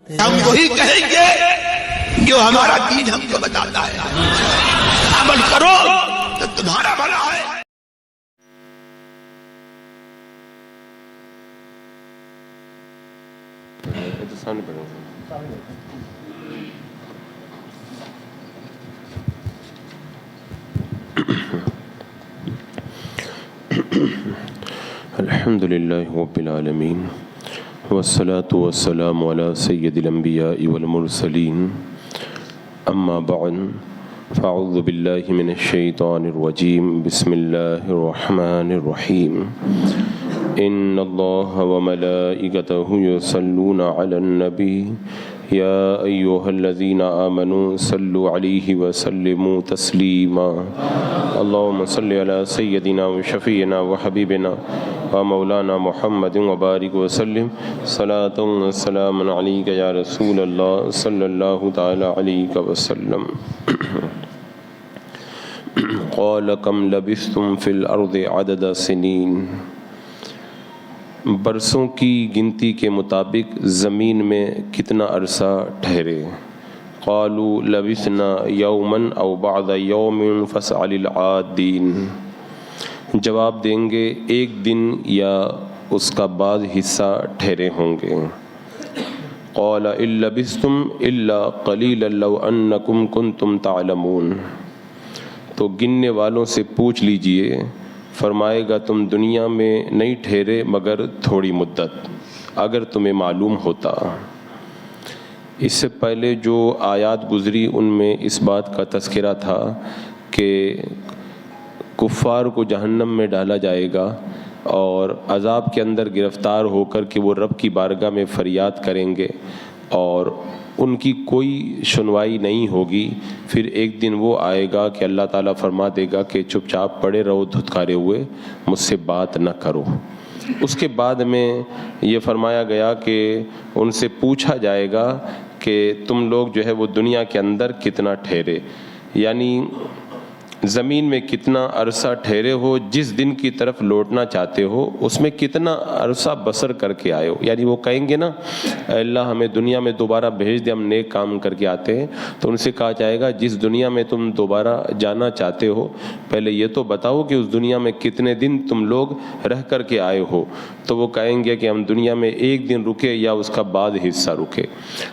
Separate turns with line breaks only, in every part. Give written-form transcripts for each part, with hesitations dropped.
ہم وہی کہیں گے جو ہمارا دین ہم کو بتاتا ہے، عمل کرو تو تمہارا بھلا ہے۔
الحمد للہ رب العالمین والصلاة والسلام علی سید الانبیاء والمرسلین، اما بعد فاعوذ باللہ من الشیطان الرجیم، بسم اللہ الرحمن الرحیم۔ ان اللہ وملائکتہ یصلون علی النبی یا ایہا الذین آمنوا صلوا علیہ وسلموا تسلیما۔ اللہم صلی علی سیدنا وشفیعنا وحبیبنا ومولانا محمد وبارک وسلم، صلاۃ و سلام علیک یا رسول اللہ صلی اللہ تعالی علیہ وسلم۔ قال کم لبثتم فی الارض عدد سنین، برسوں کی گنتی کے مطابق زمین میں کتنا عرصہ ٹھہرے۔ قالوا لبثنا یوما او بعض یوم فاسأل العادین، جواب دیں گے ایک دن یا اس کا بعض حصہ ٹھہرے ہوں گے۔ قال ان لبثتم الا قلیلا لو انکم کنتم تعلمون، تو گننے والوں سے پوچھ لیجئے، فرمائے گا تم دنیا میں نہیں ٹھہرے مگر تھوڑی مدت، اگر تمہیں معلوم ہوتا۔ اس سے پہلے جو آیات گزری ان میں اس بات کا تذکرہ تھا کہ کفار کو جہنم میں ڈالا جائے گا اور عذاب کے اندر گرفتار ہو کر کے وہ رب کی بارگاہ میں فریاد کریں گے اور ان کی کوئی سنوائی نہیں ہوگی۔ پھر ایک دن وہ آئے گا کہ اللہ تعالیٰ فرما دے گا کہ چپ چاپ پڑے رہو دھتکارے ہوئے، مجھ سے بات نہ کرو۔ اس کے بعد میں یہ فرمایا گیا کہ ان سے پوچھا جائے گا کہ تم لوگ جو ہے وہ دنیا کے اندر کتنا ٹھہرے، یعنی زمین میں کتنا عرصہ ٹھہرے ہو، جس دن کی طرف لوٹنا چاہتے ہو اس میں کتنا عرصہ بسر کر کے آئے ہو۔ یعنی وہ کہیں گے نا اے اللہ ہمیں دنیا میں دوبارہ بھیج دے، ہم نیک کام کر کے آتے ہیں، تو ان سے کہا جائے گا جس دنیا میں تم دوبارہ جانا چاہتے ہو پہلے یہ تو بتاؤ کہ اس دنیا میں کتنے دن تم لوگ رہ کر کے آئے ہو۔ تو وہ کہیں گے کہ ہم دنیا میں ایک دن رکے یا اس کا بعض حصہ رکے۔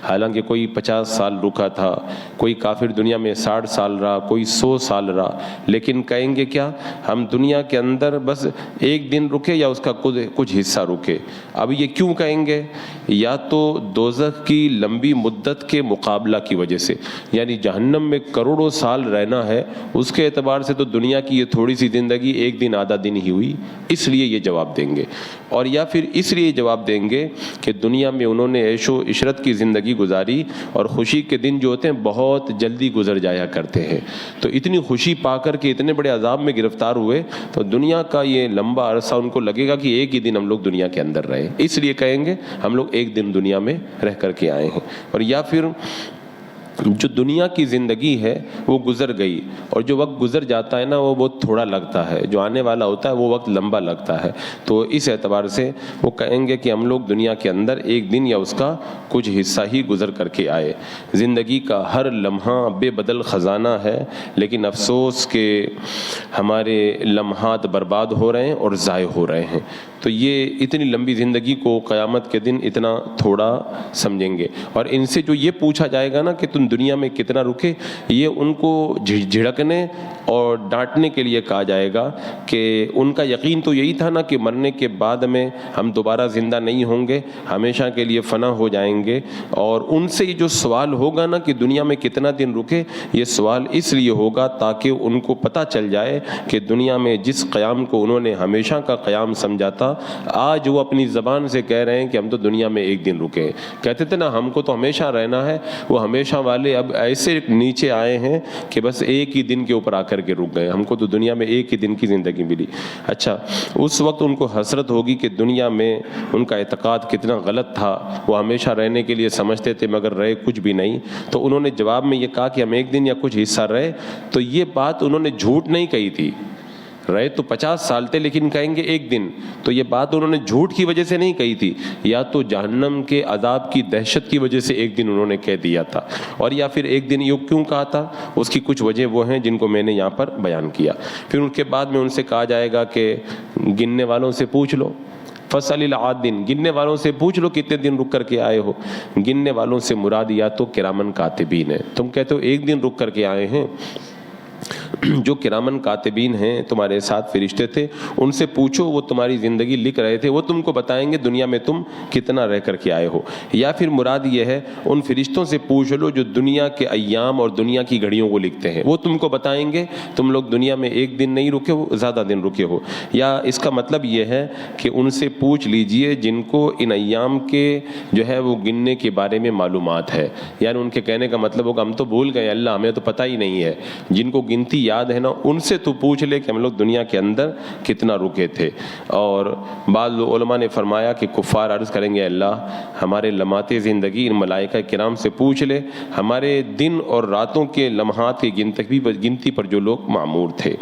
حالانکہ کوئی 50 سال رکا تھا، کوئی کافر دنیا میں 60 سال رہا، کوئی 100 سال رہا، لیکن کہیں گے کیا ہم دنیا کے اندر بس ایک دن رکے یا اس کا کچھ حصہ رکے۔ اب یہ کیوں کہیں گے؟ یا تو دوزخ کی لمبی مدت کے مقابلہ کی وجہ سے، یعنی جہنم میں کروڑوں سال رہنا ہے، اس کے اعتبار سے تو دنیا کی یہ تھوڑی سی زندگی ایک دن آدھا دن ہی ہوئی، اس لیے یہ جواب دیں گے۔ اور یا پھر اس لیے جواب دیں گے کہ دنیا میں انہوں نے عیش و عشرت کی زندگی گزاری اور خوشی کے دن جو ہوتے ہیں بہت جلدی گزر جایا کرتے ہیں، تو اتنی خوشی پا کر کے اتنے بڑے عذاب میں گرفتار ہوئے تو دنیا کا یہ لمبا عرصہ ان کو لگے گا کہ ایک ہی دن ہم لوگ دنیا کے اندر رہے، اس لیے کہیں گے ہم لوگ ایک دن دنیا میں رہ کر کے آئے ہیں۔ اور یا پھر جو دنیا کی زندگی ہے وہ گزر گئی، اور جو وقت گزر جاتا ہے نا وہ بہت تھوڑا لگتا ہے، جو آنے والا ہوتا ہے وہ وقت لمبا لگتا ہے، تو اس اعتبار سے وہ کہیں گے کہ ہم لوگ دنیا کے اندر ایک دن یا اس کا کچھ حصہ ہی گزر کر کے آئے۔ زندگی کا ہر لمحہ بے بدل خزانہ ہے، لیکن افسوس کہ ہمارے لمحات برباد ہو رہے ہیں اور ضائع ہو رہے ہیں، تو یہ اتنی لمبی زندگی کو قیامت کے دن اتنا تھوڑا سمجھیں گے۔ اور ان سے جو یہ پوچھا جائے گا نا کہ تم دنیا میں کتنا رکے، یہ ان کو جھڑکنے اور ڈانٹنے کے لیے کہا جائے گا کہ ان کا یقین تو یہی تھا نا کہ مرنے کے بعد میں ہم دوبارہ زندہ نہیں ہوں گے، ہمیشہ کے لیے فنا ہو جائیں گے، اور ان سے یہ جو سوال ہوگا نا کہ دنیا میں کتنا دن رکے، یہ سوال اس لیے ہوگا تاکہ ان کو پتہ چل جائے کہ دنیا میں جس قیام کو انہوں نے ہمیشہ کا قیام سمجھا تھا، آج وہ اپنی زبان سے کہہ رہے ہیں کہ ہم تو دنیا میں ایک دن رکے۔ کہتے تھے نا ہم کو تو ہمیشہ رہنا ہے، وہ ہمیشہ والے اب ایسے نیچے آئے ہیں کہ بس ایک ہی دن کے اوپر آ کر کے رک گئے، ہم کو تو دنیا میں ایک ہی دن کی زندگی ملی۔ اچھا، اس وقت ان کو حسرت ہوگی کہ دنیا میں ان کا اعتقاد کتنا غلط تھا، وہ ہمیشہ رہنے کے لیے سمجھتے تھے مگر رہے کچھ بھی نہیں۔ تو انہوں نے جواب میں یہ کہا کہ ہم ایک دن یا کچھ حصہ رہے، تو یہ بات انہوں نے جھوٹ نہیں کہی تھی۔ رہے تو 50 سال تھے لیکن کہیں گے ایک دن. تو یہ بات انہوں نے جھوٹ کی وجہ سے نہیں کہی تھی, یا تو جہنم کے عذاب کی دہشت کی وجہ سے ایک دن انہوں نے کہہ دیا تھا, اور یا پھر ایک دن یہ کیوں کہا تھا, اس کی کچھ وجہ وہ ہیں جن کو میں نے یہاں پر بیان کیا. پھر ان کے بعد میں ان سے کہا جائے گا کہ گننے والوں سے پوچھ لو, فصل العادین, گننے والوں سے پوچھ لو کتنے دن رک کر کے آئے ہو. گننے والوں سے مراد یا تو کرامن کاتبین ہے, تم کہتے ہو ایک دن رک کر کے آئے ہیں, جو کرامن کاتبین ہیں تمہارے ساتھ فرشتے تھے, ان سے پوچھو, وہ تمہاری زندگی لکھ رہے تھے, وہ تم کو بتائیں گے دنیا میں تم کتنا رہ کر کے آئے ہو. یا پھر مراد یہ ہے ان فرشتوں سے پوچھ لو جو دنیا کے ایام اور دنیا کی گھڑیوں کو لکھتے ہیں, وہ تم کو بتائیں گے تم لوگ دنیا میں ایک دن نہیں رکے ہو, زیادہ دن رکے ہو. یا اس کا مطلب یہ ہے کہ ان سے پوچھ لیجئے جن کو ان ایام کے جو ہے وہ گننے کے بارے میں معلومات ہے, یعنی ان کے کہنے کا مطلب ہوگا ہم تو بھول گئے اللہ, ہمیں تو پتہ ہی نہیں ہے. جن کو گنتی یاد ہے نا, ان سے تو پوچھ لے کہ ہم لوگ دنیا کے اندر کتنا رکے تھے. اور بعض علماء نے فرمایا کہ کفار عرض کریں گے اللہ ہمارے لمحات زندگی ان ملائکہ کرام سے پوچھ لے, ہمارے دن اور راتوں کے لمحات کی گنتی پر جو لوگ معمور تھے.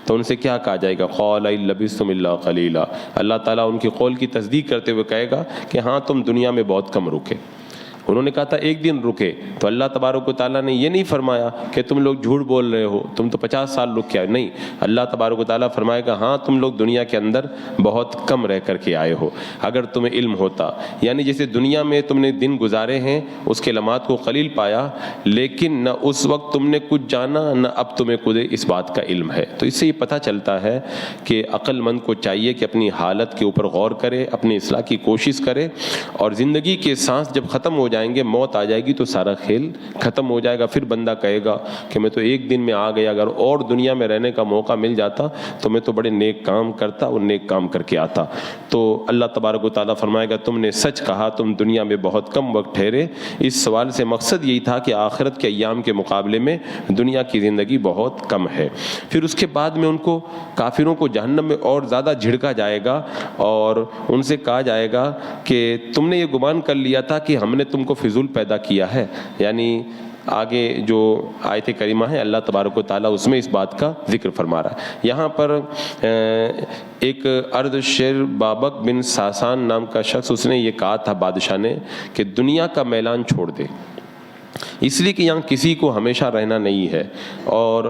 تو ان سے کیا کہا جائے گا, قال لبثتم الا قلیلا, اللہ تعالیٰ ان کی قول کی تصدیق کرتے ہوئے کہے گا کہ ہاں تم دنیا میں بہت کم رکے. انہوں نے کہا تھا ایک دن رکے, تو اللہ تبارک و تعالیٰ نے یہ نہیں فرمایا کہ تم لوگ جھوٹ بول رہے ہو, تم تو 50 سال رک کے آئے, نہیں, اللہ تبارک و تعالیٰ فرمائے گا ہاں تم لوگ دنیا کے اندر بہت کم رہ کر کے آئے ہو. اگر تمہیں علم ہوتا, یعنی جیسے دنیا میں تم نے دن گزارے ہیں اس کے لمحات کو قلیل پایا, لیکن نہ اس وقت تم نے کچھ جانا نہ اب تمہیں خود اس بات کا علم ہے. تو اس سے یہ پتہ چلتا ہے کہ عقل مند کو چاہیے کہ اپنی حالت کے اوپر غور کرے, اپنی اصلاح کی کوشش کرے, اور زندگی کے سانس جب ختم ہو جائیں گے, موت آ جائے گی تو سارا کھیل ختم ہو جائے گا. پھر بندہ کہے گا کہ میں تو ایک دن میں آ گیا, اگر اور دنیا میں رہنے کا موقع مل جاتا تو میں تو بڑے نیک کام کرتا اور نیک کام کر کے آتا. تو اللہ تبارک و تعالیٰ فرمائے گا تم نے سچ کہا, تم دنیا میں بہت کم وقت ٹھہرے. اس سوال سے مقصد یہی تھا کہ آخرت کے ایام کے مقابلے میں دنیا کی زندگی بہت کم ہے. پھر اس کے بعد میں ان کو کافروں کو جہنم میں اور زیادہ جھڑکا جائے گا, اور ان سے کہا جائے گا کہ تم نے یہ گمان کر لیا تھا کہ ہم نے تم کو فضول پیدا کیا ہے. یعنی آگے جو آیت کریمہ ہے اللہ تبارک و تعالیٰ اس میں اس بات کا ذکر فرما رہا ہے. یہاں پر ایک ارد شیر بابک بن ساسان نام کا شخص, اس نے یہ کہا تھا بادشاہ نے کہ دنیا کا میلان چھوڑ دے, اس لیے کہ یہاں کسی کو ہمیشہ رہنا نہیں ہے, اور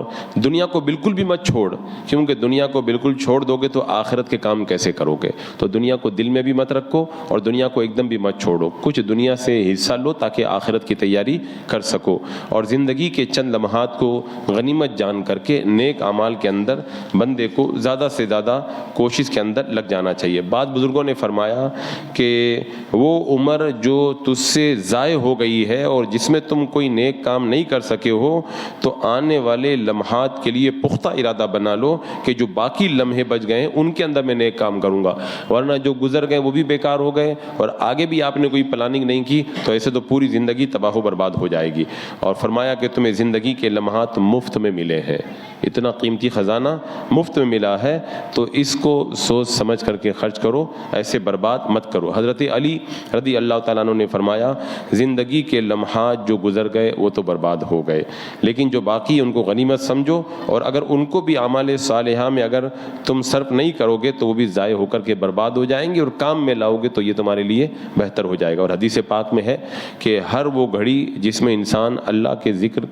دنیا کو بالکل بھی مت چھوڑ, کیونکہ دنیا کو بالکل چھوڑ دو گے تو آخرت کے کام کیسے کرو گے. تو دنیا کو دل میں بھی مت رکھو اور دنیا کو ایک دم بھی مت چھوڑو, کچھ دنیا سے حصہ لو تاکہ آخرت کی تیاری کر سکو, اور زندگی کے چند لمحات کو غنیمت جان کر کے نیک اعمال کے اندر بندے کو زیادہ سے زیادہ کوشش کے اندر لگ جانا چاہیے. بعض بزرگوں نے فرمایا کہ وہ عمر جو تجھ سے ضائع ہو گئی ہے اور جس میں تم کوئی نیک کام نہیں کر سکے ہو, تو آنے والے لمحات کے لیے پختہ ارادہ بنا لو کہ جو باقی لمحے بچ گئے ان کے اندر میں نیک کام کروں گا, ورنہ جو گزر گئے وہ بھی بیکار ہو گئے, اور آگے بھی آپ نے کوئی پلاننگ نہیں کی تو ایسے تو پوری زندگی تباہ و برباد ہو جائے گی. اور فرمایا کہ تمہیں زندگی کے لمحات مفت میں ملے ہیں, اتنا قیمتی خزانہ مفت میں ملا ہے, تو اس کو سوچ سمجھ کر کے خرچ کرو, ایسے برباد مت کرو. حضرت علی رضی اللہ تعالیٰ عنہ نے فرمایا زندگی کے لمحات جو گزر گئے وہ تو برباد ہو گئے, لیکن جو باقی ان کو غنیمت سمجھو, اور اگر ان کو بھی اعمال صالحہ میں اگر تم صرف نہیں کرو گے تو وہ بھی ضائع ہو کر کے برباد ہو جائیں گے, اور کام میں لاؤ گے تو یہ تمہارے لیے بہتر ہو جائے گا. اور حدیث پاک میں ہے کہ ہر وہ گھڑی جس میں انسان اللہ کے ذکر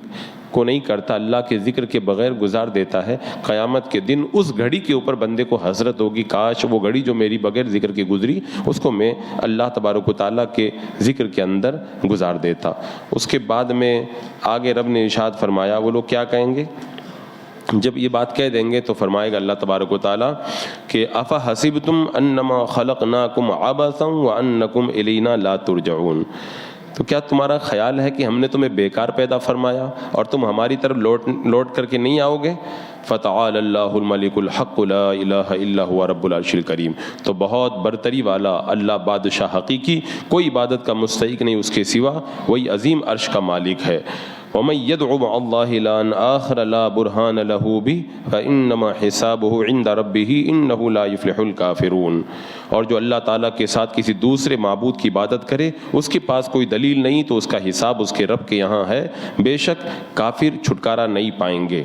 کو نہیں کرتا, اللہ کے ذکر کے بغیر گزار دیتا ہے, قیامت کے دن اس گھڑی کے اوپر بندے کو حسرت ہوگی, کاش وہ گھڑی جو میری بغیر ذکر کے گزری اس کو میں اللہ تبارک و تعالیٰ کے ذکر کے اندر گزار دیتا. اس کے بعد میں آگے رب نے ارشاد فرمایا, وہ لوگ کیا کہیں گے جب یہ بات کہہ دیں گے, تو فرمائے گا اللہ تبارک و تعالیٰ کہ افحسبتم انما خلقناکم عبثا وانکم الینا لا ترجعون, تو کیا تمہارا خیال ہے کہ ہم نے تمہیں بیکار پیدا فرمایا اور تم ہماری طرف لوٹ کر کے نہیں آؤ گے. فتعال اللہ الملک الحق لا الہ الا هو رب العرش الکریم, تو بہت برتری والا اللہ بادشاہ حقیقی, کوئی عبادت کا مستحق نہیں اس کے سوا, وہی عظیم عرش کا مالک ہے. ومن يدعو مع الله إلها آخر لا برهان له به فإنما حسابه عند ربه إنه لا يفلح الكافرون, اور جو اللہ تعالیٰ کے ساتھ کسی دوسرے معبود کی عبادت کرے اس کے پاس کوئی دلیل نہیں تو اس کا حساب اس کے رب کے یہاں ہے, بے شک کافر چھٹکارا نہیں پائیں گے.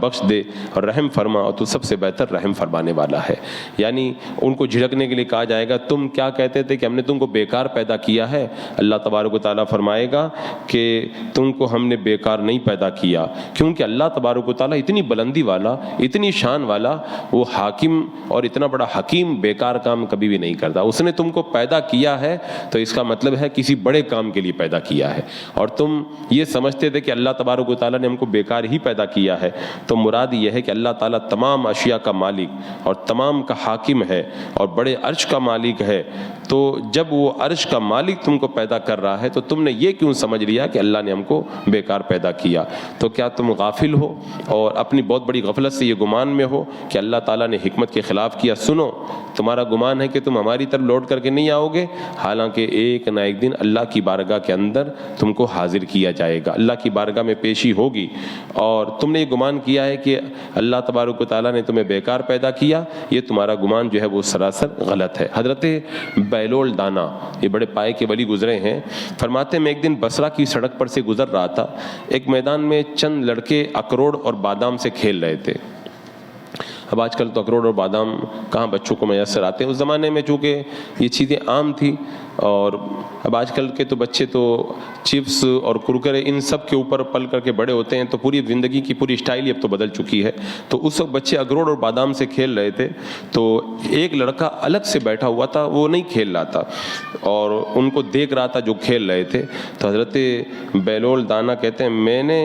بخش دے اور رحم فرما اور تو سب سے بہتر رحم فرمانے والا ہے. یعنی ان کو جھڑکنے کے لیے کہا جائے گا تم کیا کہتے تھے کہ ہم نے تم کو بیکار پیدا کیا ہے. اللہ تبارک و تعالیٰ فرمائے گا کہ تم کو ہم نے بیکار نہیں پیدا کیا، کیونکہ اللہ تبارک و تعالیٰ اتنی بلندی والا، اتنی شان والا، وہ حاکم اور اتنا بڑا حکیم بیکار کام کبھی بھی نہیں کرتا. اس نے تم کو پیدا کیا ہے تو اس کا مطلب ہے کسی بڑے کام کے لیے پیدا کیا ہے. اور تم یہ سمجھتے تھے کہ اللہ تبارک و تعالیٰ نے ہم کو بیکار ہی پیدا کیا ہے، تو مراد یہ ہے کہ اللہ تعالیٰ تمام اشیاء کا مالک اور تمام کا حاکم ہے اور بڑے عرش کا مالک ہے. تو جب وہ عرش کا مالک تم کو پیدا کر رہا ہے تو تم نے یہ کیوں سمجھ لیا کہ اللہ نے ہم کو بیکار پیدا کیا؟ تو کیا تم غافل ہو اور اپنی بہت بڑی غفلت سے یہ گمان میں ہو کہ اللہ تعالیٰ نے حکمت کے خلاف کیا؟ سنو، تمہارا گمان ہے کہ تم ہماری طرف لوٹ کر کے نہیں آؤ گے، حالانکہ ایک نہ ایک دن اللہ کی بارگاہ کے اندر تم کو حاضر کیا جائے گا، اللہ کی بارگاہ میں پیشی ہوگی. اور تم نے یہ گمان کیا ہے کہ اللہ تبارک و تعالیٰ نے تمہیں بیکار پیدا کیا، یہ تمہارا گمان جو ہے وہ سراسر غلط ہے. حضرت بیلول دانا، یہ بڑے پائے کے ولی گزرے ہیں، فرماتے ہیں میں ایک دن بصرہ کی سڑک پر سے گزر رہا تھا، ایک میدان میں چند لڑکے اخروٹ اور بادام سے کھیل رہے تھے. اب آج کل تو اخروٹ اور بادام کہاں بچوں کو میسر آتے ہیں، اس زمانے میں چونکہ یہ چیزیں عام تھی. اور اب آج کل کے تو بچے تو چپس اور کرکرے ان سب کے اوپر پل کر کے بڑے ہوتے ہیں، تو پوری زندگی کی پوری اسٹائل ہی اب تو بدل چکی ہے. تو اس وقت بچے اخروٹ اور بادام سے کھیل رہے تھے، تو ایک لڑکا الگ سے بیٹھا ہوا تھا، وہ نہیں کھیل رہا تھا اور ان کو دیکھ رہا تھا جو کھیل رہے تھے. تو حضرت بیلول دانا کہتے ہیں میں نے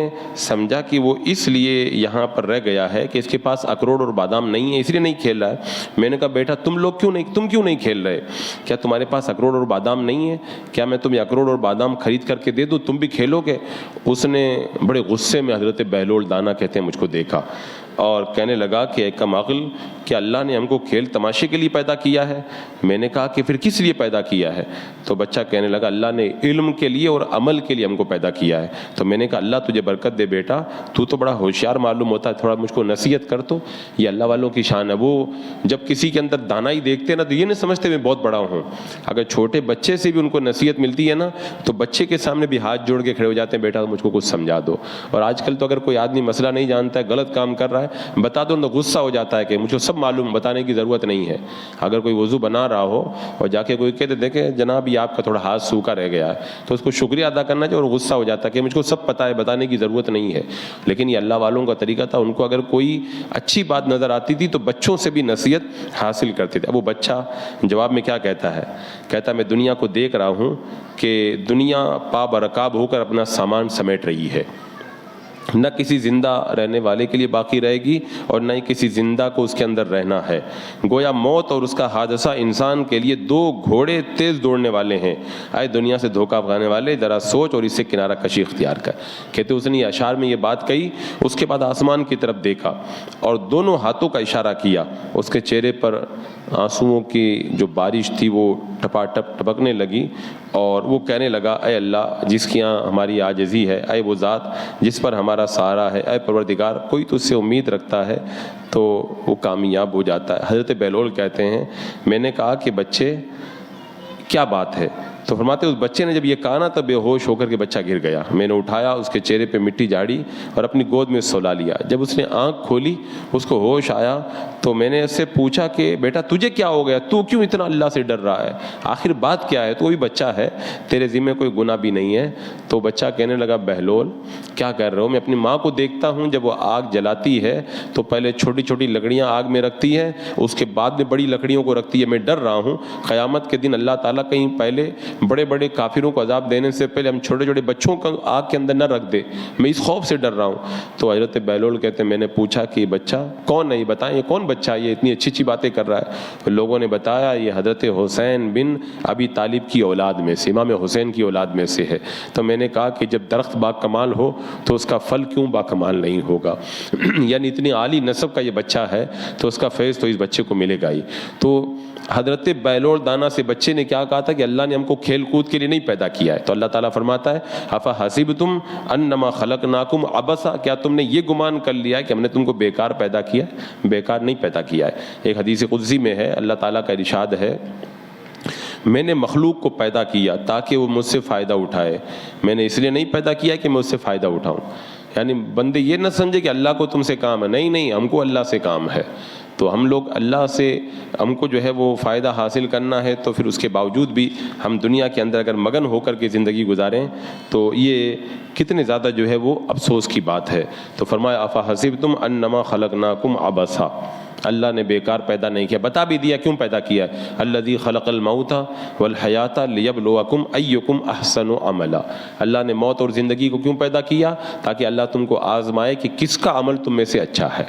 سمجھا کہ وہ اس لیے یہاں پر رہ گیا ہے کہ اس کے پاس اخروٹ اور بادام نہیں ہے، اس لیے نہیں کھیل رہا ہے. میں نے کہا بیٹا تم کیوں نہیں کھیل رہے؟ کیا تمہارے پاس اخروٹ اور بادام نہیں ہے؟ کیا میں تمہیں اخروٹ اور بادام خرید کر کے دے دوں، تم بھی کھیلو گے؟ اس نے بڑے غصے میں حضرت بیلول دانا کہتے ہیں مجھ کو دیکھا اور کہنے لگا کہ اے کم عقل، کیا اللہ نے ہم کو کھیل تماشے کے لیے پیدا کیا ہے؟ میں نے کہا کہ پھر کس لیے پیدا کیا ہے؟ تو بچہ کہنے لگا اللہ نے علم کے لیے اور عمل کے لیے ہم کو پیدا کیا ہے. تو میں نے کہا اللہ تجھے برکت دے بیٹا، تو بڑا ہوشیار معلوم ہوتا ہے، تھوڑا مجھ کو نصیحت کر. تو یہ اللہ والوں کی شان ہے، وہ جب کسی کے اندر دانائی دیکھتے ہیں نا تو یہ نہیں سمجھتے میں بہت بڑا ہوں. اگر چھوٹے بچے سے بھی ان کو نصیحت ملتی ہے نا تو بچے کے سامنے بھی ہاتھ جوڑ کے کھڑے ہو جاتے ہیں، بیٹا مجھ کو کچھ سمجھا دو. اور آج کل تو اگر کوئی آدمی مسئلہ نہیں جانتا ہے، غلط کام کر رہا ہے، بتا دو تو غصہ ہو جاتا ہے کہ مجھے سب معلوم، بتانے کی ضرورت نہیں ہے. اگر کوئی وضو بنا رہا ہو اور جا کے کوئی کہتے دیکھیں جناب یہ آپ کا تھوڑا ہاتھ سوکھا رہ گیا ہے، تو اس کو شکریہ ادا کرنا چاہیے اور غصہ ہو جاتا ہے کہ مجھ کو سب پتہ ہے، بتانے کی ضرورت نہیں ہے. لیکن یہ اللہ والوں کا طریقہ تھا، ان کو اگر کوئی اچھی بات نظر آتی تھی تو بچوں سے بھی نصیحت حاصل کرتے تھے. اب وہ بچہ جواب میں کیا کہتا ہے؟ کہتا ہے میں دنیا کو دیکھ رہا ہوں کہ دنیا پا برکاب ہو کر اپنا سامان سمیٹ رہی ہے، نہ کسی زندہ رہنے والے کے لیے باقی رہے گی اور نہ ہی کسی زندہ کو اس کے اندر رہنا ہے. گویا موت اور اس کا حادثہ انسان کے لیے دو گھوڑے تیز دوڑنے والے ہیں. آئے دنیا سے دھوکہ کھانے والے، ذرا سوچ اور اس سے کنارہ کشی اختیار کر. کہتے اس نے اشعار میں یہ بات کہی، اس کے بعد آسمان کی طرف دیکھا اور دونوں ہاتھوں کا اشارہ کیا. اس کے چہرے پر آنسوؤں کی جو بارش تھی وہ ٹپاٹپ ٹپکنے لگی اور وہ کہنے لگا اے اللہ جس کی یہاں ہماری عاجزی ہے، اے وہ ذات جس پر ہمارا سہارا ہے، اے پروردگار کوئی تو اس سے امید رکھتا ہے تو وہ کامیاب ہو جاتا ہے. حضرت بیلول کہتے ہیں میں نے کہا کہ بچے کیا بات ہے؟ تو فرماتے اس بچے نے جب یہ کہا نا تب بے ہوش ہو کر کے بچہ گر گیا. میں نے اٹھایا، اس کے چہرے پہ مٹی جھاڑی اور اپنی گود میں سلا لیا. جب اس نے آنکھ کھولی، اس کو ہوش آیا تو میں نے اس سے پوچھا کہ بیٹا تجھے کیا ہو گیا، تو کیوں اتنا اللہ سے ڈر رہا ہے، آخر بات کیا ہے؟ تو بھی بچہ ہے، تیرے ذمہ کوئی گناہ بھی نہیں ہے. تو بچہ کہنے لگا بہلول کیا کر رہے ہو؟ میں اپنی ماں کو دیکھتا ہوں جب وہ آگ جلاتی ہے تو پہلے چھوٹی چھوٹی لکڑیاں آگ میں رکھتی ہے، اس کے بعد میں بڑی لکڑیوں کو رکھتی ہے. میں ڈر رہا ہوں قیامت کے دن اللہ تعالیٰ کہیں پہلے بڑے بڑے کافروں کو عذاب دینے سے پہلے ہم چھوٹے چھوٹے بچوں کو آگ کے اندر نہ رکھ دے، میں اس خوف سے ڈر رہا ہوں. تو حضرت بیلول کہتے ہیں میں نے پوچھا کہ یہ بچہ کون ہے، یہ بتائیں یہ کون بچہ ہے، یہ اتنی اچھی اچھی باتیں کر رہا ہے؟ لوگوں نے بتایا یہ حضرت حسین بن ابی طالب کی اولاد میں سے، امام حسین کی اولاد میں سے ہے. تو میں نے کہا کہ جب درخت با کمال ہو تو اس کا پھل کیوں با کمال نہیں ہوگا؟ یعنی اتنی عالی نسب کا یہ بچہ ہے تو اس کا فیض تو اس بچے کو ملے گا ہی. تو حضرت بیلول دانا سے بچے نے کیا کہا تھا کہ اللہ نے ہم کو کھیل کود کے لیے نہیں پیدا کیا ہے. تو اللہ تعالیٰ فرماتا ہے افحسبتم انما خلقناکم عبثا، کیا تم نے یہ گمان کر لیا ہے کہ ہم نے تم کو بیکار پیدا کیا ہے؟ بیکار نہیں پیدا کیا ہے. ایک حدیث قدسی میں ہے اللہ تعالیٰ کا ارشاد ہے میں نے مخلوق کو پیدا کیا تاکہ وہ مجھ سے فائدہ اٹھائے، میں نے اس لیے نہیں پیدا کیا کہ میں اس سے فائدہ اٹھاؤں. یعنی بندے یہ نہ سمجھے کہ اللہ کو تم سے کام ہے، نہیں، ہم کو اللہ سے کام ہے. تو ہم لوگ اللہ سے، ہم کو جو ہے وہ فائدہ حاصل کرنا ہے، تو پھر اس کے باوجود بھی ہم دنیا کے اندر اگر مگن ہو کر کے زندگی گزاریں تو یہ کتنے زیادہ جو ہے وہ افسوس کی بات ہے. تو فرمایا افحسبتم انما خلقناکم عبثا، اللہ نے بیکار پیدا نہیں کیا، بتا بھی دیا کیوں پیدا کیا ہے. الذی خلق الموت والحیات لیبلوکم ایکم احسن عملا، اللہ نے موت اور زندگی کو کیوں پیدا کیا؟ تاکہ اللہ تم کو آزمائے کہ کس کا عمل تم میں سے اچھا ہے.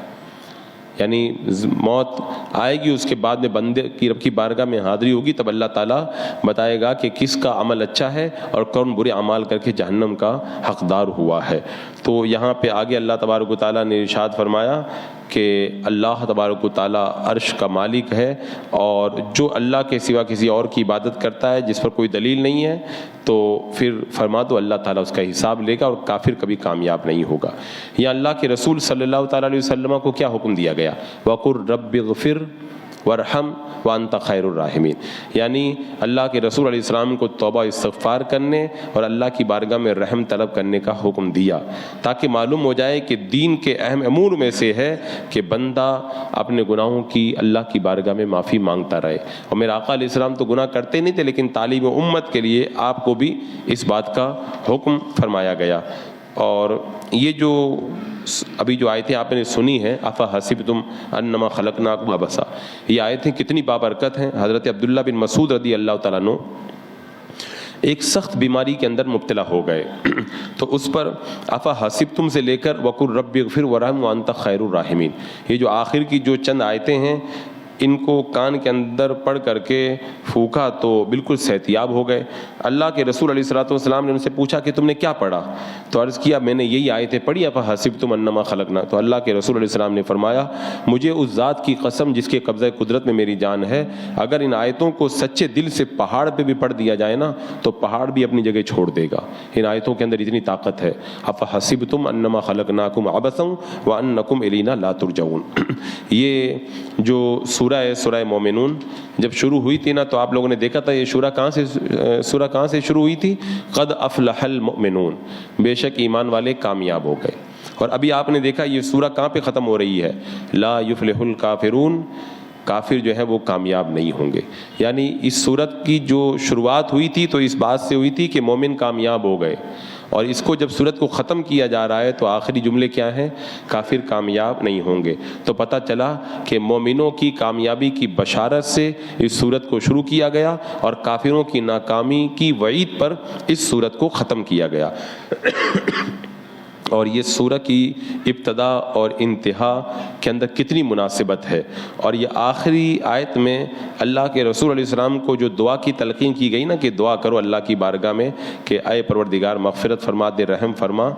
یعنی موت آئے گی، اس کے بعد میں بندے کی رب کی بارگاہ میں حاضری ہوگی، تب اللہ تعالیٰ بتائے گا کہ کس کا عمل اچھا ہے اور کون برے اعمال کر کے جہنم کا حقدار ہوا ہے. تو یہاں پہ آگے اللہ تبارک و تعالیٰ نے ارشاد فرمایا کہ اللہ تبارک و تعالیٰ عرش کا مالک ہے، اور جو اللہ کے سوا کسی اور کی عبادت کرتا ہے جس پر کوئی دلیل نہیں ہے تو پھر فرما دو اللہ تعالیٰ اس کا حساب لے گا، اور کافر کبھی کامیاب نہیں ہوگا. یا اللہ کے رسول صلی اللہ تعالیٰ علیہ وسلم کو کیا حکم دیا گیا؟ وَقُلْ رَبِّ اغْفِرْ وَارْحَمْ وَأَنْتَ خَيْرُ الرَّاحِمِينَ، یعنی اللہ کے رسول علیہ السلام کو توبہ استغفار کرنے اور اللہ کی بارگاہ میں رحم طلب کرنے کا حکم دیا، تاکہ معلوم ہو جائے کہ دین کے اہم امور میں سے ہے کہ بندہ اپنے گناہوں کی اللہ کی بارگاہ میں معافی مانگتا رہے. اور میرے آقا علیہ السلام تو گناہ کرتے نہیں تھے، لیکن تعلیم امت کے لیے آپ کو بھی اس بات کا حکم فرمایا گیا. اور یہ جو ابھی جو آیتیں آپ نے سنی ہیں، افحسبتم انما خلقناکم عبثا، یہ آیتیں کتنی بابرکت ہیں. حضرت عبداللہ بن مسعود رضی اللہ تعالیٰ عنہ ایک سخت بیماری کے اندر مبتلا ہو گئے، تو اس پر افحسبتم سے لے کر وقل رب اغفر وارحم وانت خیر الراحمین، یہ جو آخر کی جو چند آیتیں ہیں ان کو کان کے اندر پڑھ کر کے پھونکا تو بالکل صحتیاب ہو گئے. اللہ کے رسول علیہ الصلوۃ والسلام نے ان سے پوچھا کہ تم نے کیا پڑھا؟ تو عرض کیا میں نے یہی آیتیں پڑھی افحسبتم انما خلقنا. تو اللہ کے رسول علیہ السلام نے فرمایا مجھے اس ذات کی قسم جس کے قبضہ قدرت میں میری جان ہے، اگر ان آیتوں کو سچے دل سے پہاڑ پہ بھی پڑھ دیا جائے نا تو پہاڑ بھی اپنی جگہ چھوڑ دے گا. ان آیتوں کے اندر اتنی طاقت ہے. افحسبتم انما خلقناکم عبثا وانکم الینا لا ترجعون. یہ جو سورہ مومنون جب شروع ہوئی تھی نا تو آپ لوگوں نے دیکھا تھا یہ سورہ کہاں سے شروع ہوئی تھی؟ قد افلح المؤمنون، بے شک ایمان والے کامیاب ہو گئے. اور ابھی آپ نے دیکھا یہ سورہ کہاں پہ ختم ہو رہی ہے؟ لا یفلح الکافرون، کافر جو ہے وہ کامیاب نہیں ہوں گے. یعنی اس سورت کی جو شروعات ہوئی تھی تو اس بات سے ہوئی تھی کہ مومن کامیاب ہو گئے، اور اس کو جب سورت کو ختم کیا جا رہا ہے تو آخری جملے کیا ہیں؟ کافر کامیاب نہیں ہوں گے. تو پتہ چلا کہ مومنوں کی کامیابی کی بشارت سے اس سورت کو شروع کیا گیا، اور کافروں کی ناکامی کی وعید پر اس سورت کو ختم کیا گیا. اور یہ سورہ کی ابتدا اور انتہا کے اندر کتنی مناسبت ہے. اور یہ آخری آیت میں اللہ کے رسول علیہ السلام کو جو دعا کی تلقین کی گئی نا کہ دعا کرو اللہ کی بارگاہ میں کہ اے پروردگار مغفرت فرما دے، رحم فرما،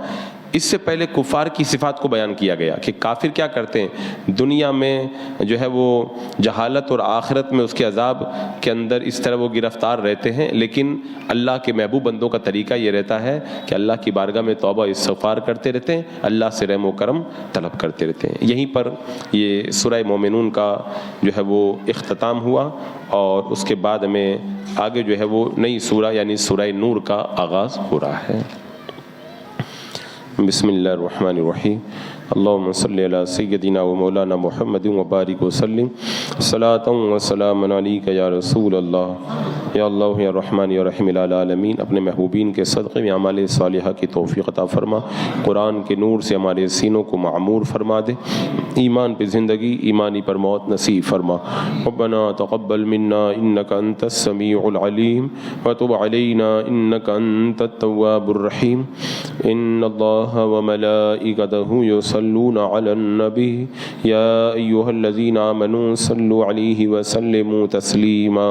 اس سے پہلے کفار کی صفات کو بیان کیا گیا کہ کافر کیا کرتے ہیں دنیا میں جو ہے وہ جہالت اور آخرت میں اس کے عذاب کے اندر اس طرح وہ گرفتار رہتے ہیں، لیکن اللہ کے محبوب بندوں کا طریقہ یہ رہتا ہے کہ اللہ کی بارگاہ میں توبہ استغفار کرتے رہتے ہیں، اللہ سے رحم و کرم طلب کرتے رہتے ہیں. یہیں پر یہ سورہ مومنون کا جو ہے وہ اختتام ہوا، اور اس کے بعد میں آگے جو ہے وہ نئی سورہ یعنی سورہ نور کا آغاز ہو رہا ہے. بسم اللہ الرحمن الرحیم. اللہم صلی علی سیدنا و مولانا محمد و بارک وسلم صلاۃ و سلام علیک یا رسول اللہ. یا اللہ یا رحمان یا رحیم العالمین، اپنے محبوبین کے صدقے میں اعمال صالحہ کی توفیق عطا فرما، قرآن کے نور سے ہمارے سینوں کو معمور فرما دے، ایمان پہ زندگی ایمانی پر موت نصیب فرما. ربنا تقبل منا انک انت السمیع العلیم وتب علینا انک انت التواب الرحیم. ان اللہ وملائکتہ یصلون علی النبی یا ایہا الذین آمنوا صلوا علیہ وسلموا تسلیما.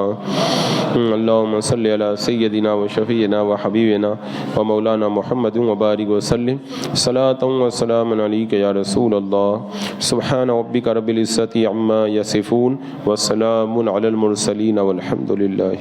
اللہم صلی علی سیدنا و شفیعنا و حبیبنا و مولانا محمد و بارک وسلم صلاۃ و سلام علیک یا رسول اللہ. سبحان ربک رب العزۃ عما یصفون وسلام علی المرسلین والحمد للہ.